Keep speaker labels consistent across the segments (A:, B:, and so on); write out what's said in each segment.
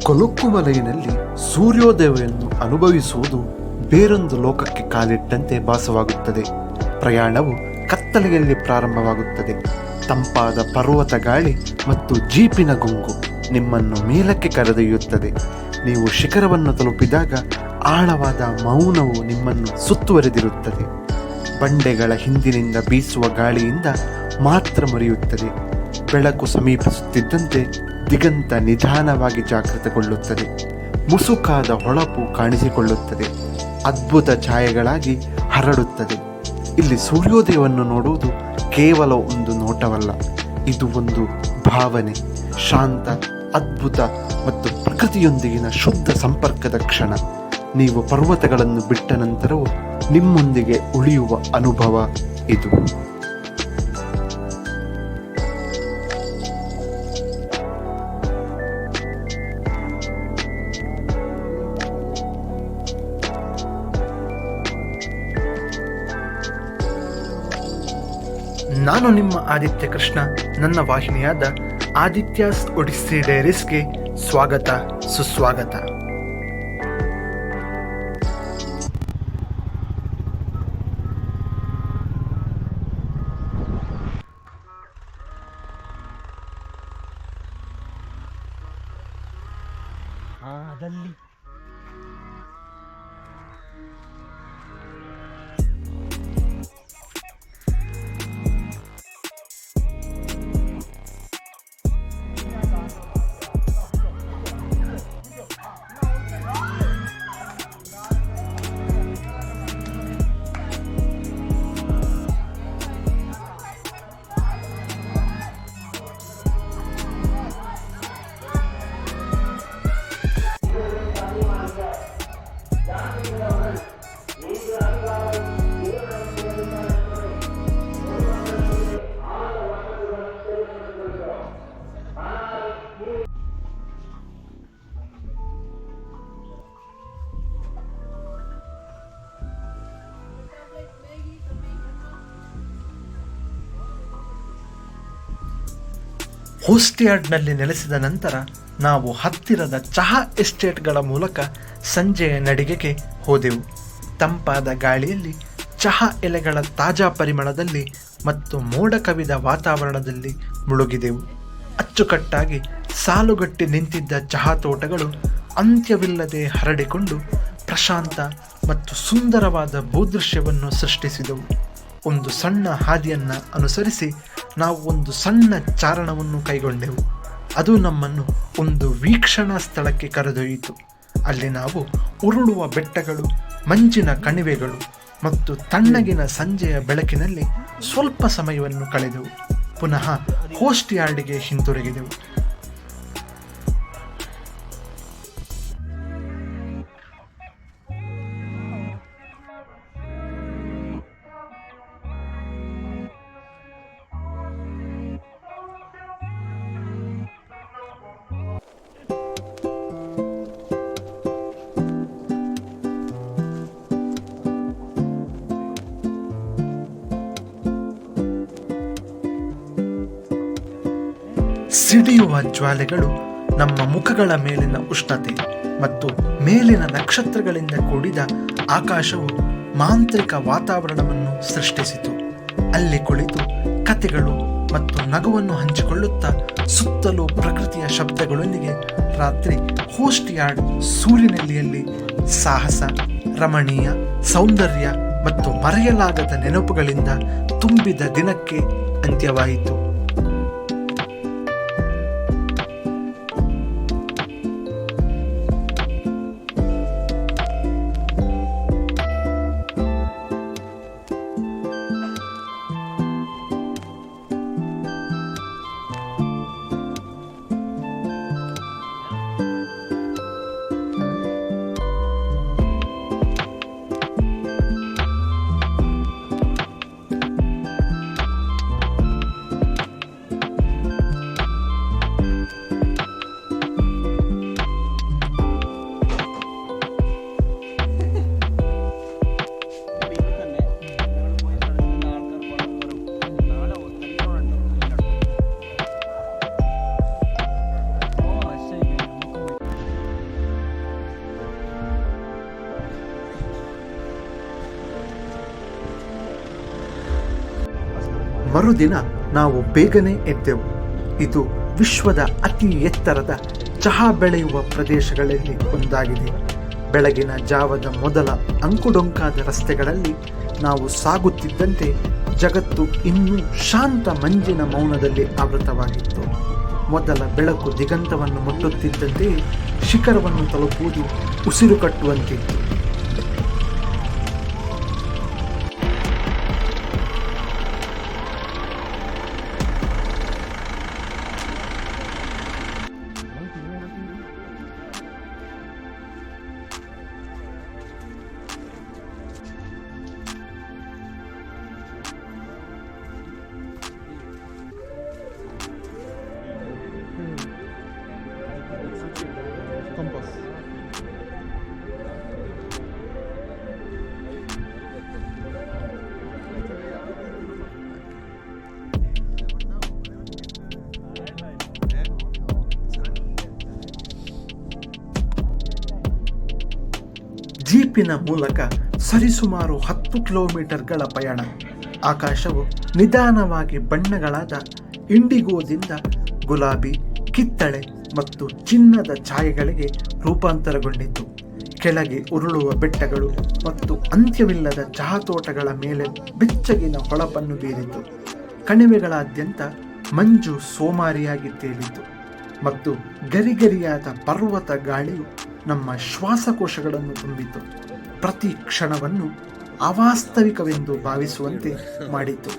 A: ಕೊಲುಕ್ಕುಮಲೈನಲ್ಲಿ ಸೂರ್ಯೋದಯವನ್ನು ಅನುಭವಿಸುವುದು ಬೇರೊಂದು ಲೋಕಕ್ಕೆ ಕಾಲಿಟ್ಟಂತೆ ಭಾಸವಾಗುತ್ತದೆ. ಪ್ರಯಾಣವು ಕತ್ತಲೆಯಲ್ಲಿ ಪ್ರಾರಂಭವಾಗುತ್ತದೆ. ತಂಪಾದ ಪರ್ವತ ಗಾಳಿ ಮತ್ತು ಜೀಪಿನ ಗುಂಗು ನಿಮ್ಮನ್ನು ಮೇಲಕ್ಕೆ ಕರೆದೊಯ್ಯುತ್ತದೆ. ನೀವು ಶಿಖರವನ್ನು ತಲುಪಿದಾಗ ಆಳವಾದ ಮೌನವು ನಿಮ್ಮನ್ನು ಸುತ್ತುವರೆದಿರುತ್ತದೆ. ಬಂಡೆಗಳ ಹಿಂದಿನಿಂದ ಬೀಸುವ ಗಾಳಿಯಿಂದ ಮಾತ್ರ ಮುರಿಯುತ್ತದೆ. ಬೆಳಕು ಸಮೀಪಿಸುತ್ತಿದ್ದಂತೆ ದಿಗಂತ ನಿಧಾನವಾಗಿ ಜಾಗೃತಗೊಳ್ಳುತ್ತದೆ. ಮುಸುಕಾದ ಹೊಳಪು ಕಾಣಿಸಿಕೊಳ್ಳುತ್ತದೆ. ಅದ್ಭುತ ಛಾಯೆಗಳಾಗಿ ಹರಡುತ್ತದೆ. ಇಲ್ಲಿ ಸೂರ್ಯೋದಯವನ್ನು ನೋಡುವುದು ಕೇವಲ ಒಂದು ನೋಟವಲ್ಲ, ಇದು ಒಂದು ಭಾವನೆ, ಶಾಂತ, ಅದ್ಭುತ ಮತ್ತು ಪ್ರಕೃತಿಯೊಂದಿಗಿನ ಶುದ್ಧ ಸಂಪರ್ಕದ ಕ್ಷಣ. ನೀವು ಪರ್ವತಗಳನ್ನು ಬಿಟ್ಟ ನಂತರವೂ ನಿಮ್ಮೊಂದಿಗೆ ಉಳಿಯುವ ಅನುಭವ ಇದು.
B: ನಾನು ನಿಮ್ಮ ಆದಿತ್ಯ ಕೃಷ್ಣ. ನನ್ನ ವಾಹಿನಿಯಾದ ಆದಿತ್ಯಾಸ್ ಒಡಿಸ್ಸಿ ಡೈರೀಸ್ಗೆ ಸ್ವಾಗತ, ಸುಸ್ವಾಗತ.
C: ಅದಲ್ಲಿ
B: ಹೋಸ್ಟಿಯಾರ್ಡ್ನಲ್ಲಿ ನೆಲೆಸಿದ ನಂತರ ನಾವು ಹತ್ತಿರದ ಚಹಾ ಎಸ್ಟೇಟ್ಗಳ ಮೂಲಕ ಸಂಜೆಯ ನಡಿಗೆಗೆ ಹೋದೆವು. ತಂಪಾದ ಗಾಳಿಯಲ್ಲಿ, ಚಹಾ ಎಲೆಗಳ ತಾಜಾ ಪರಿಮಳದಲ್ಲಿ ಮತ್ತು ಮೋಡ ಕವಿದ ವಾತಾವರಣದಲ್ಲಿ ಮುಳುಗಿದೆವು. ಅಚ್ಚುಕಟ್ಟಾಗಿ ಸಾಲುಗಟ್ಟಿ ನಿಂತಿದ್ದ ಚಹಾ ತೋಟಗಳು ಅಂತ್ಯವಿಲ್ಲದೆ ಹರಡಿಕೊಂಡು ಪ್ರಶಾಂತ ಮತ್ತು ಸುಂದರವಾದ ಭೂದೃಶ್ಯವನ್ನು ಸೃಷ್ಟಿಸಿದವು. ಒಂದು ಸಣ್ಣ ಹಾದಿಯನ್ನು ಅನುಸರಿಸಿ ನಾವು ಒಂದು ಸಣ್ಣ ಚಾರಣವನ್ನು ಕೈಗೊಂಡೆವು. ಅದು ನಮ್ಮನ್ನು ಒಂದು ವೀಕ್ಷಣಾ ಸ್ಥಳಕ್ಕೆ ಕರೆದೊಯ್ಯಿತು. ಅಲ್ಲಿ ನಾವು ಉರುಳುವ ಬೆಟ್ಟಗಳು, ಮಂಜಿನ ಕಣಿವೆಗಳು ಮತ್ತು ತಣ್ಣಗಿನ ಸಂಜೆಯ ಬೆಳಕಿನಲ್ಲಿ ಸ್ವಲ್ಪ ಸಮಯವನ್ನು ಕಳೆದೆವು. ಪುನಃ ಹೋಸ್ಟಿಯಾರ್ಡ್ಗೆ ಹಿಂತಿರುಗಿದೆವು. ಸಿಡಿಯುವ ಜ್ವಾಲೆಗಳು ನಮ್ಮ ಮುಖಗಳ ಮೇಲಿನ ಉಷ್ಣತೆ ಮತ್ತು ಮೇಲಿನ ನಕ್ಷತ್ರಗಳಿಂದ ಕೂಡಿದ ಆಕಾಶವು ಮಾಂತ್ರಿಕ ವಾತಾವರಣವನ್ನು ಸೃಷ್ಟಿಸಿತು. ಅಲ್ಲಿ ಕುಳಿತು ಕಥೆಗಳು ಮತ್ತು ನಗುವನ್ನು ಹಂಚಿಕೊಳ್ಳುತ್ತಾ ಸುತ್ತಲೂ ಪ್ರಕೃತಿಯ ಶಬ್ದಗಳೊಂದಿಗೆ ರಾತ್ರಿ ಹೋಸ್ಟಿಯಾರ್ಡ್ ಸೂರ್ಯನೆಲೆಯಲ್ಲಿ ಸಾಹಸ, ರಮಣೀಯ ಸೌಂದರ್ಯ ಮತ್ತು ಮರೆಯಲಾಗದ ನೆನಪುಗಳಿಂದ ತುಂಬಿದ ದಿನಕ್ಕೆ ಅಂತ್ಯವಾಯಿತು.
A: ಮರುದಿನ ನಾವು ಬೇಗನೆ ಎದ್ದೆವು. ಇದು ವಿಶ್ವದ ಅತಿ ಎತ್ತರದ ಚಹಾ ಬೆಳೆಯುವ ಪ್ರದೇಶಗಳಲ್ಲಿ ಒಂದಾಗಿದೆ. ಬೆಳಗಿನ ಜಾವದ ಮೊದಲ ಅಂಕುಡೊಂಕಾದ ರಸ್ತೆಗಳಲ್ಲಿ ನಾವು ಸಾಗುತ್ತಿದ್ದಂತೆ ಜಗತ್ತು ಇನ್ನೂ ಶಾಂತ ಮಂಜಿನ ಮೌನದಲ್ಲಿ ಆವೃತವಾಗಿತ್ತು. ಮೊದಲ ಬೆಳಕು ದಿಗಂತವನ್ನು ಮುಟ್ಟುತ್ತಿದ್ದಂತೆಯೇ ಶಿಖರವನ್ನು ತಲುಪುವುದು ಉಸಿರು ಕಟ್ಟುವಂತಿತ್ತು. ಜೀಪಿನ ಮೂಲಕ ಸರಿಸುಮಾರು 10 ಕಿಲೋಮೀಟರ್ಗಳ ಪಯಣ. ಆಕಾಶವು ನಿಧಾನವಾಗಿ ಬಣ್ಣಗಳಾದ ಇಂಡಿಗೋದಿಂದ ಗುಲಾಬಿ, ಕಿತ್ತಳೆ ಮತ್ತು ಚಿನ್ನದ ಛಾಯೆಗಳಿಗೆ ರೂಪಾಂತರಗೊಂಡಿತು. ಕೆಳಗೆ ಉರುಳುವ ಬೆಟ್ಟಗಳು ಮತ್ತು ಅಂತ್ಯವಿಲ್ಲದ ಚಹಾ ತೋಟಗಳ ಮೇಲೆ ಬೆಚ್ಚಗಿನ ಹೊಳಪನ್ನು ಬೀರಿತು. ಕಣಿವೆಗಳಾದ್ಯಂತ ಮಂಜು ಸೋಮಾರಿಯಾಗಿ ತೇಲಿತು ಮತ್ತು ಗರಿಗರಿಯಾದ ಪರ್ವತ ಗಾಳಿಯು ನಮ್ಮ ಶ್ವಾಸಕೋಶಗಳನ್ನು ತುಂಬಿತು. ಪ್ರತಿ ಕ್ಷಣವನ್ನು ಅವಾಸ್ತವಿಕವೆಂದು ಭಾವಿಸುವಂತೆ ಮಾಡಿತು.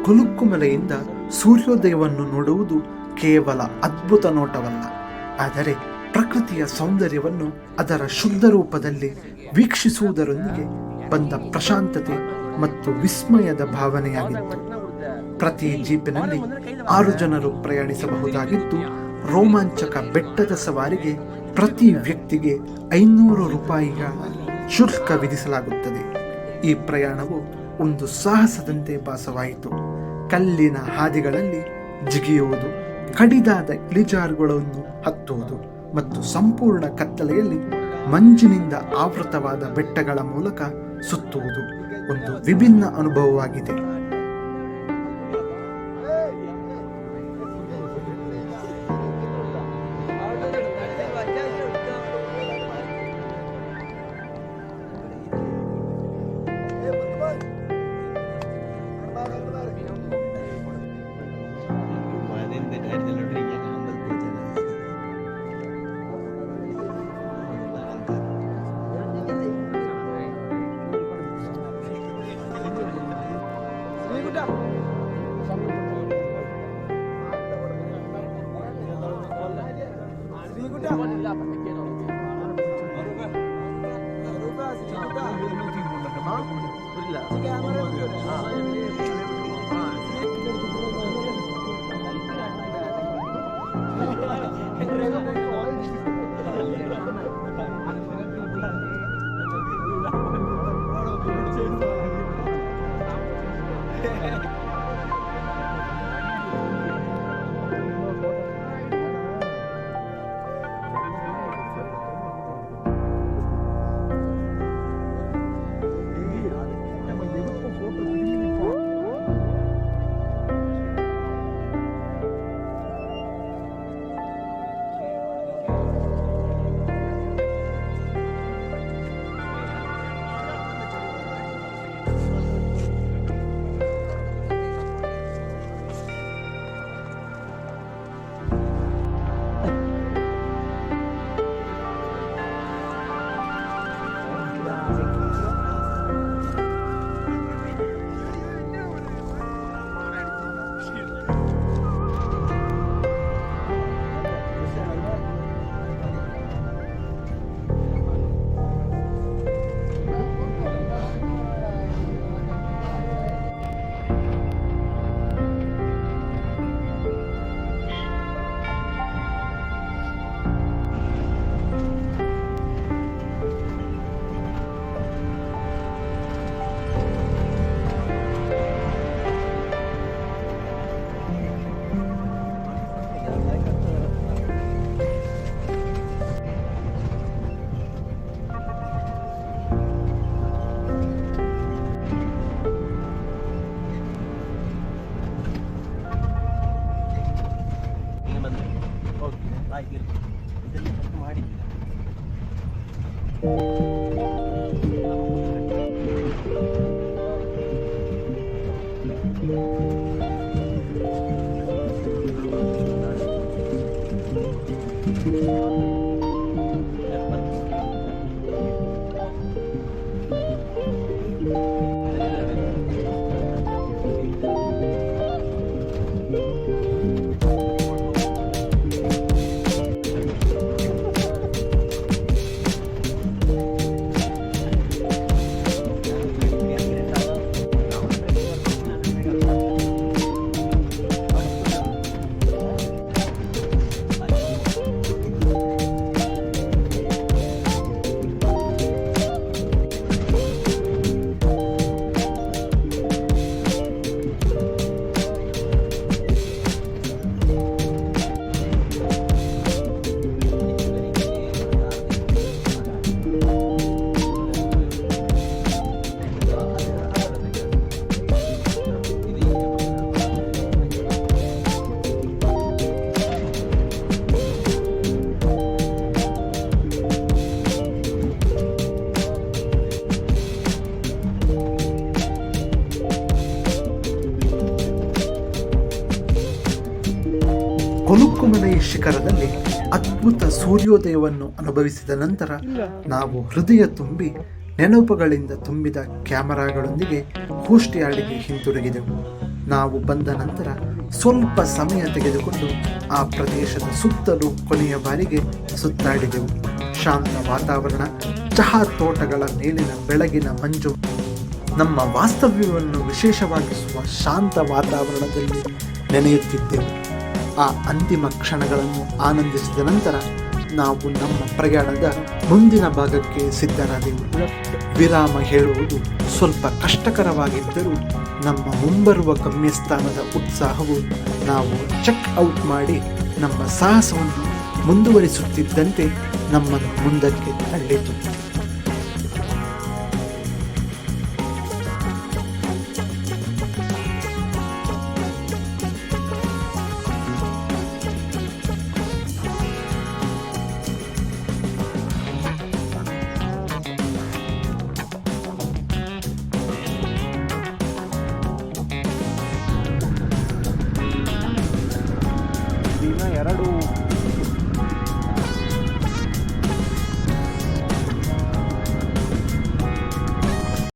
A: ಕುಲುಕ್ಕುಮಲೆಯಿಂದ ಸೂರ್ಯೋದಯವನ್ನು ನೋಡುವುದು ಕೇವಲ ಅದ್ಭುತ ನೋಟವಲ್ಲ, ಆದರೆ ಪ್ರಕೃತಿಯ ಸೌಂದರ್ಯವನ್ನು ಅದರ ಶುದ್ಧ ರೂಪದಲ್ಲಿ ವೀಕ್ಷಿಸುವುದರೊಂದಿಗೆ ಬಂದ ಪ್ರಶಾಂತತೆ ಮತ್ತು ವಿಸ್ಮಯದ ಭಾವನೆಯಾಗಿತ್ತು. ಪ್ರತಿ ಜೀಪಿನಲ್ಲಿ 6 ಜನರು ಪ್ರಯಾಣಿಸಬಹುದಾಗಿದ್ದು, ರೋಮಾಂಚಕ ಬೆಟ್ಟದ ಸವಾರಿಗೆ ಪ್ರತಿ ವ್ಯಕ್ತಿಗೆ 500 ರೂಪಾಯಿಗಳ ಶುಲ್ಕ ವಿಧಿಸಲಾಗುತ್ತದೆ. ಈ ಪ್ರಯಾಣವು ಒಂದು ಸಾಹಸದಂತೆ ಭಾಸವಾಯಿತು. ಕಲ್ಲಿನ ಹಾದಿಗಳಲ್ಲಿ ಜಿಗಿಯುವುದು, ಕಡಿದಾದ ಇಳಿಜಾರುಗಳನ್ನು ಹತ್ತುವುದು ಮತ್ತು ಸಂಪೂರ್ಣ ಕತ್ತಲೆಯಲ್ಲಿ ಮಂಜಿನಿಂದ ಆವೃತವಾದ ಬೆಟ್ಟಗಳ ಮೂಲಕ ಸುತ್ತುವುದು ಒಂದು ವಿಭಿನ್ನ ಅನುಭವವಾಗಿದೆ. ಕೊಲುಕ್ಕುಮಲೈ ಶಿಖರದಲ್ಲಿ ಅದ್ಭುತ ಸೂರ್ಯೋದಯವನ್ನು ಅನುಭವಿಸಿದ ನಂತರ ನಾವು ಹೃದಯ ತುಂಬಿ ನೆನಪುಗಳಿಂದ ತುಂಬಿದ ಕ್ಯಾಮರಾಗಳೊಂದಿಗೆ ಕೋಸ್ಟ್ಯಾರ್ಡ್ಗೆ ಹಿಂತಿರುಗಿದೆವು. ನಾವು ಬಂದ ನಂತರ ಸ್ವಲ್ಪ ಸಮಯ ತೆಗೆದುಕೊಂಡು ಆ ಪ್ರದೇಶದ ಸುತ್ತಲೂ ಕೊನೆಯ ಬಾರಿಗೆ ಸುತ್ತಾಡಿದೆವು. ಶಾಂತ ವಾತಾವರಣ, ಚಹಾ ತೋಟಗಳ ಮೇಲಿನ ಬೆಳಗಿನ ಮಂಜು ನಮ್ಮ ವಾಸ್ತವ್ಯವನ್ನು ವಿಶೇಷವಾಗಿಸುವ ಶಾಂತ ವಾತಾವರಣದಲ್ಲಿ ನೆನೆಯುತ್ತಿದ್ದೆವು. ಆ ಅಂತಿಮ ಕ್ಷಣಗಳನ್ನು ಆನಂದಿಸಿದ ನಂತರ ನಾವು ನಮ್ಮ ಪ್ರಯಾಣದ ಮುಂದಿನ ಭಾಗಕ್ಕೆ ಸಿದ್ಧರಾದೆವು. ವಿರಾಮ ಹೇಳುವುದು ಸ್ವಲ್ಪ ಕಷ್ಟಕರವಾಗಿದ್ದರೂ ನಮ್ಮ ಮುಂಬರುವ ಗಮ್ಯಸ್ಥಾನದ ಉತ್ಸಾಹವು ನಾವು ಚೆಕ್ ಔಟ್ ಮಾಡಿ ನಮ್ಮ ಸಾಹಸವನ್ನು ಮುಂದುವರಿಸುತ್ತಿದ್ದಂತೆ ನಮ್ಮನ್ನು ಮುಂದಕ್ಕೆ ತಳ್ಳಿತು.